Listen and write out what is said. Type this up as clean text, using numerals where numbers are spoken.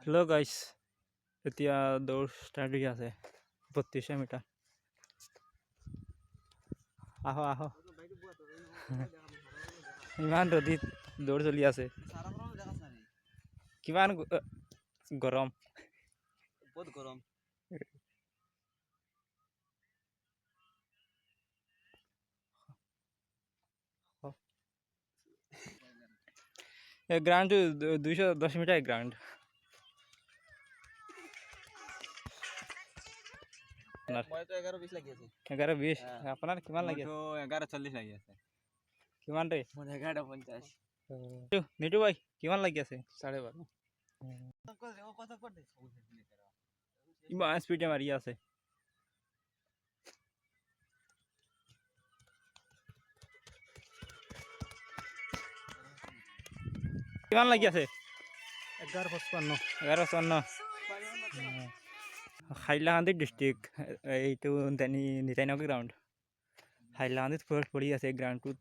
Hello' গাইছ, এতিয়া দৌৰ start হৈ আছে 3200 মিটাৰ। আহ আহ ইমান ৰ'দত দৌৰ চলি আছে, কিমান গৰম, বহুত গৰম। গ্ৰাউণ্ডটো 210 মিটাৰ গ্ৰাউণ্ড। মইতো 11:20 লাগি আছে। 11:20 আপোনাৰ কিমান লাগি আছে? 11:40 লাগি আছে। কিমান ৰে? মোৰ 11:50। নিতু ভাই কিমান লাগি আছে? 12:30। ইমান স্পীডে মাৰি আছে। কিমান লাগি আছে? 11:55। 11:54। হাইলাকান্দি ডিষ্ট্ৰিক্ট, এইটো নিতাইনগৰ গ্ৰাউণ্ড। হাইলাকান্দিত পৰি আছে গ্ৰাউণ্ডটোত।